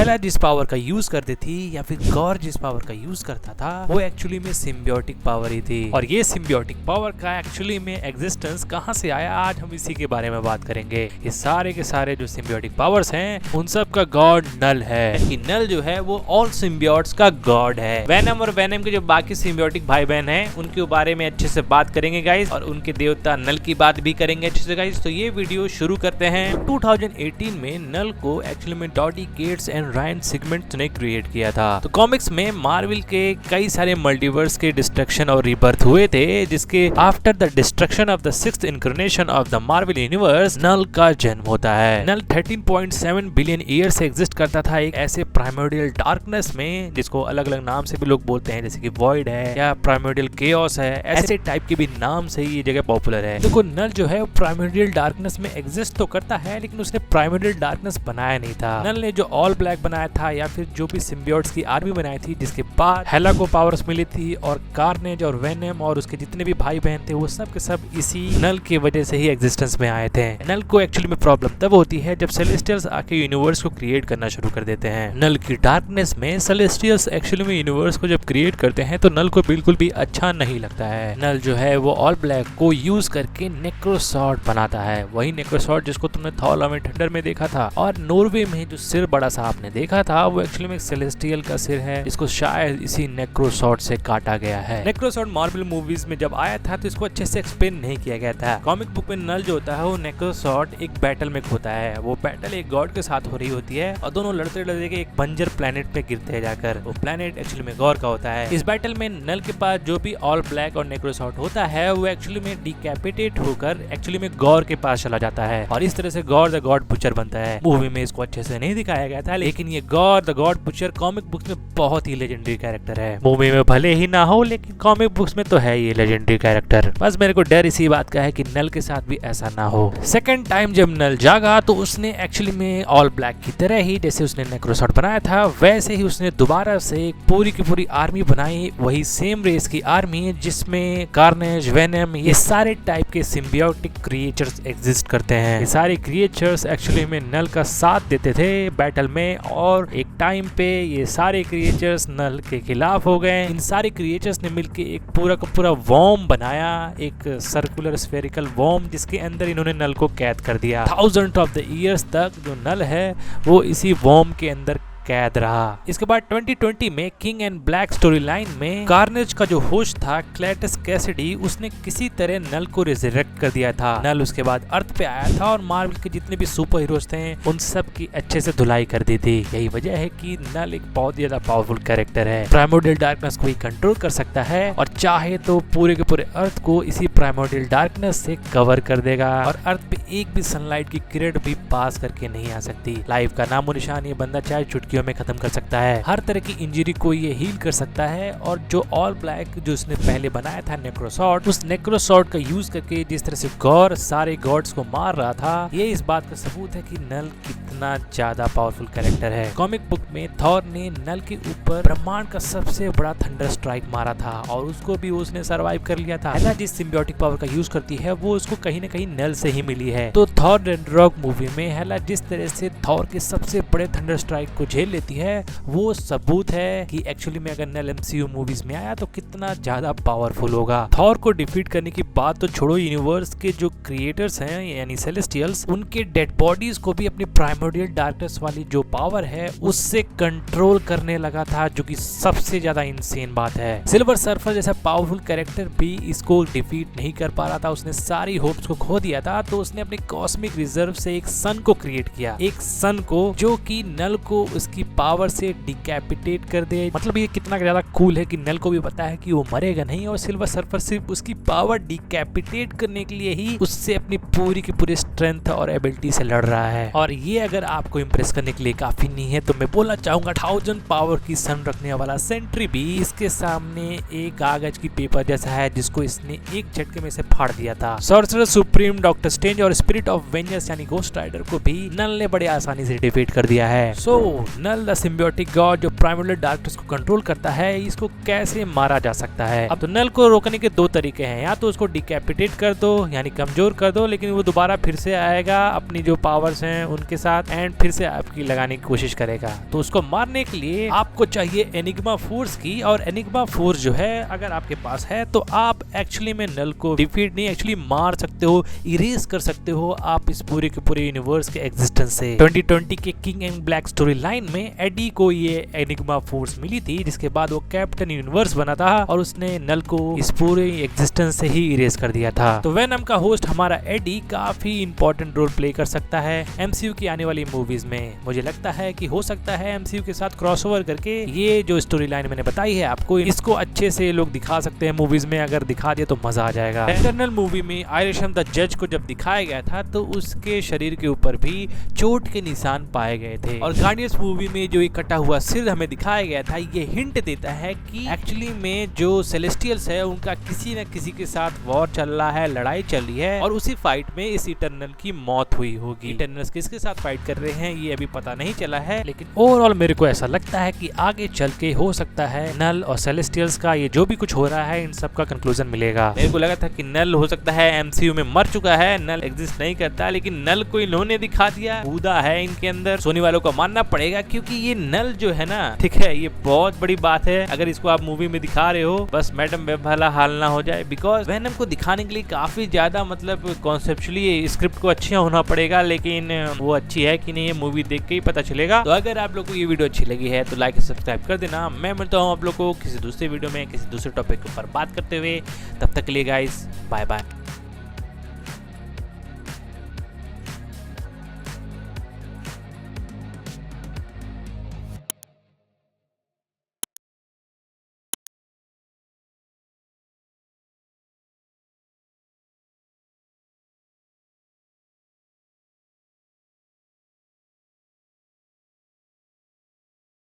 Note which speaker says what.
Speaker 1: हेला जिस पावर का यूज करती थी या फिर गौर जिस पावर का यूज करता था वो एक्चुअली में सिम्बियोटिक पावर ही थी। और ये सिम्बियोटिक पावर का एक्चुअली में एग्जिस्टेंस कहां से आया, आज हम इसी के बारे में बात करेंगे। ये सारे के सारे जो सिम्बियोटिक पावर्स हैं उन सब का गॉड नल है। कि नल जो है वो ऑल सिम्बियोट्स का गॉड है। वेनम और वेनम के जो बाकी सिम्बियोटिक भाई बहन हैं उनके बारे में अच्छे से बात करेंगे गाइस, और उनके देवता नल की बात भी करेंगे अच्छे से गाइस। तो ये वीडियो शुरू करते हैं। 2018 में नल को एक्चुअली में डॉडी गेट्स एंड रायन सिगमेंट ने क्रिएट किया था। तो कॉमिक्स में मार्वल के कई सारे मल्टीवर्स के डिस्ट्रक्शन और रीबर्थ हुए थे, जिसके after the destruction of the sixth incarnation of the Marvel universe Knull का जन्म होता है। नल 13.7 बिलियन ईयर से एग्जिस्ट करता था एक ऐसे प्राइमोर्डियल डार्कनेस में, जिसको अलग अलग नाम से भी लोग बोलते हैं, जैसे कि वॉइड है या प्राइमोर्डियल केओस है, ऐसे टाइप के भी नाम से ये जगह पॉपुलर है। देखो नल जो है प्राइमोर्डियल डार्कनेस में एग्जिस्ट तो करता है, लेकिन उसने प्राइमोर्डियल डार्कनेस बनाया नहीं था। नल ने जो ऑल ब्लैक बनाया था या फिर जो भी सिम्बियोट्स की आर्मी बनाई थी, जिसके बाद हेला को पावर्स मिली थी, और कार्नेज और वेनम और उसके जितने भी भाई बहन थे वो सब के सब इसी नल की वजह से ही एग्जिस्टेंस में आए थे। नल को एक्चुअली में प्रॉब्लम तब होती है जब सेलेस्टियल्स आके यूनिवर्स को क्रिएट करना शुरू कर देते हैं। नल की डार्कनेस में सेलेस्टियल्स एक्चुअली में यूनिवर्स को जब क्रिएट करते हैं तो नल को बिल्कुल भी अच्छा नहीं लगता है। नल जो है वो ऑल ब्लैक को यूज करके नेक्रोसॉर्ड बनाता है, वही नेक्रोसॉर्ड जिसको तुमने थॉर लव एंड थंडर में देखा था। और नॉर्वे में जो सिर बड़ा सा आपने देखा था वो एक्चुअली में एक सेलेस्टियल का सिर है, जिसको शायद इसी नेक्रोसॉर्ड से काटा गया है। नेक्रोसॉर्ड मार्वल मूवीज में जब आया था तो इसको अच्छे से एक्सप्लेन नहीं किया गया था। कॉमिक बुक में नल जो होता है वो नेक्रोसॉर्ड एक बैटल में खोता है। वो बैटल एक गॉड के साथ हो रही होती है और दोनों लड़ते लड़ते एक बंजर प्लेनेट पे गिरते हैं जाकर। वो प्लेनेट एक्चुअली में गॉर का होता है। इस बैटल में नल के पास जो भी ऑल ब्लैक और नेक्रोसॉर्ड होता है वो एक्चुअली में डिकैपिटेट होकर एक्चुअली में गॉर के पास चला जाता है, और इस तरह से गॉर द गॉड बुचर बनता है। मूवी में इसको अच्छे से नहीं दिखाया गया था, लेकिन ये gore the God butcher comic books में बहुत ही लेजेंडरी कैरेक्टर है। मूवी में भले ही ना हो, लेकिन कॉमिक बुक्स में तो है ये लेजेंडरी कैरेक्टर। बस मेरे को डर इसी बात का है कि नल के साथ भी ऐसा ना हो। सेकंड टाइम जब नल जागा तो उसने एक्चुअली में ऑल ब्लैक की तरह ही जैसे उसने नेक्रोसॉर्ड बनाया था वैसे ही उसने दोबारा से एक पूरी की पूरी आर्मी बनाई, वही सेम रेस की आर्मी जिसमें कार्नेज, वेनम, ये सारे टाइप के सिम्बियोटिक क्रिएचर्स एग्जिस्ट करते हैं। ये सारे क्रिएचर्स एक्चुअली में नल का साथ देते थे बैटल में, और एक टाइम पे ये सारे क्रिएचर्स नल के खिलाफ हो गए। इन सारे क्रिएचर्स ने मिलकर एक पूरा का पूरा वॉर्म बनाया, एक सर्कुलर स्फेरिकल वॉर्म, जिसके अंदर इन्होंने नल को कैद कर दिया। 1000 ऑफ द ईयर्स तक जो नल है वो इसी वॉर्म के अंदर कैद रहा। इसके बाद 2020 में king and black story line में कार्नेज का जो होस्ट था क्लेटस कैसिडी, उसने किसी तरह नल को रिजरेक्ट कर दिया था। नल उसके बाद अर्थ पे आया था और मार्वल के जितने भी सुपर हीरोज थे उन सब की अच्छे से धुलाई कर दी थी। यही वजह है कि नल एक बहुत ज्यादा पावरफुल कैरेक्टर है। प्राइमोर्डियल डार्कनेस को ही कंट्रोल कर सकता है, और चाहे तो पूरे के पूरे अर्थ को इसी प्राइमोर्डियल डार्कनेस से कवर कर देगा, और अर्थ पे एक भी सनलाइट की किरण भी पास करके नहीं आ सकती। लाइफ का नामो निशान ये बंदा चाहे चुटकियों में खत्म कर सकता है। हर तरह की इंजरी को ये हील कर सकता है। और जो ऑल ब्लैक जो उसने पहले बनाया था नेक्रोसॉर्ड, उस नेक्रोसॉर्ड का यूज करके जिस तरह से गॉर सारे गॉड्स को मार रहा था, ये इस बात का सबूत है कि नल कितना ज्यादा पावरफुल कैरेक्टर है। कॉमिक बुक में थॉर ने नल के ऊपर ब्रह्मांड का सबसे बड़ा थंडर स्ट्राइक मारा था, और उसको भी उसने सर्वाइव कर लिया था। हेला जिस सिम्बियोटिक पावर का यूज करती है वो उसको कहीं ना कहीं नल से ही मिली है। तो थॉर रैग्नारोक मूवी में हेला जिस तरह से थॉर के सबसे बड़े थंडर स्ट्राइक को झेल लेती है वो सबूत है कि एक्चुअली में अगर नल एमसीयू मूवीज में आया तो कितना ज्यादा पावरफुल होगा। थॉर को डिफीट करने की बात तो छोड़ो, यूनिवर्स के जो क्रिएटर्स हैं यानी सेलेस्टियल्स, उनके डेड बॉडीज को भी अपनी प्राइमोर्डियल डार्कनेस वाली जो पावर है उससे कंट्रोल करने लगा था, जो कि सबसे ज्यादा इंसेन बात है। सिल्वर सर्फर जैसा पावरफुल कैरेक्टर भी इसको डिफीट नहीं कर पा रहा था, उसने सारी होप्स को खो दिया था। तो उसने अपने कॉस्मिक रिजर्व से एक सन को क्रिएट किया, एक सन को जो कि नल को उसकी पावर से डिकैपिटेट कर दे। मतलब ये कितना ज्यादा कूल है कि नल को भी पता है कि वो मरेगा नहीं, और सिल्वर सर्फर सिर्फ उसकी पावर डिकैपिटेट करने के लिए ही उससे अपनी पूरी की पूरी स्ट्रेंथ और एबिलिटी से लड़ रहा है। और ये अगर आपको इंप्रेस करने के लिए काफी नहीं है तो मैं बोलना चाहूंगा 1000 पावर की सन रखने वाला सेंट्री भी इसके सामने एक कागज की पेपर जैसा है, जिसको इसने एक झटके झटके में से फाड़ दिया था। सॉर्सरर सुप्रीम, डॉक्टर स्ट्रेंज और स्पिरिट ऑफ वेंजर्स यानी घोस्ट राइडर को भी नल ने बड़े आसानी से डिफीट कर दिया है। सो नल द सिम्बियोटिक गॉड जो प्राइमरी डार्कनेस को कंट्रोल करता है, इसको कैसे मारा जा सकता है? अब तो नल को रोकने के दो तरीके हैं, या तो उसको डिकैपिटेट कर दो यानी कमजोर कर दो, लेकिन वो दोबारा फिर से आएगा अपनी जो पावर्स हैं उनके साथ एंड फिर से आपकी लगाने की कोशिश करेगा। तो उसको मारने के लिए आपको चाहिए एनिग्मा फोर्स की, और एनिग्मा फोर्स जो है अगर आपके पास है तो आप एक्चुअली में नल को डिफीट नहीं एक्चुअली मार सकते हो, इरेज कर सकते हो आप इस पूरे के पूरे यूनिवर्स के एग्जिस्टेंस से। 2020 के king and black story line में एडी को ये एनिग्मा फोर्स मिली थी, जिसके बाद वो कैप्टन यूनिवर्स बना था और उसने नल को इस पूरे एग्जिस्टेंस से ही इरेज कर दिया था। तो वेनम का होस्ट हमारा एडी काफी इंपॉर्टेंट रोल प्ले कर सकता है एमसीयू की आने वाली मूवीज में। मुझे लगता है कि हो सकता है एमसीयू के साथ क्रॉसओवर करके ये जो स्टोरी लाइन मैंने बताई है आपको, इसको अच्छे से लोग दिखा सकते हैं मूवीज में। अगर दिखा दिया तो मजा आ जाएगा। इटर्नल मूवी में आयरिशम द जज को जब दिखाया गया था तो उसके शरीर के ऊपर भी चोट के निशान पाए गए थे, और गार्डियंस मूवी में जो एक कटा हुआ सिर हमें दिखाया गया था, ये हिंट देता है कि एक्चुअली में जो सेलेस्टियल्स है उनका किसी न किसी के साथ वॉर चल रहा है, लड़ाई चल रही है, और उसी फाइट में इस इटर्नल की मौत हुई होगी। इटर्नल्स किसके साथ फाइट कर रहे हैं ये अभी पता नहीं चला है, लेकिन ओवरऑल मेरे को ऐसा लगता है कि आगे चल के हो सकता है नल और सेलेस्टियल्स का ये जो भी कुछ हो रहा है इन सब का कंक्लूजन मिलेगा। मेरे को लगा था कि नल हो सकता है एमसीयू में मर चुका है, नल एग्जिस्ट नहीं करता, लेकिन नल को इन्होंने दिखा दिया, बूदा है इनके अंदर। सोनी वालों को मानना पड़ेगा क्योंकि ये नल जो है ना, ठीक है, ये बहुत बड़ी बात है। अगर इसको आप मूवी में दिखा रहे हो बस मैडम वेब वाला हाल ना हो जाए, बिकॉज वेनम को दिखाने के लिए काफी ज्यादा मतलब कॉन्सेप्चुअली स्क्रिप्ट को अच्छा होना पड़ेगा, लेकिन वो अच्छी है कि नहीं ये मूवी देख के ही पता चलेगा। तो अगर आप लोग को ये वीडियो अच्छी लगी है तो लाइक और सब्सक्राइब कर देना। मैं मिलता हूँ आप लोग को किसी दूसरे वीडियो में किसी दूसरे टॉपिक के ऊपर बात करते हुए। तब तक के लिए गाइस बाय बाय।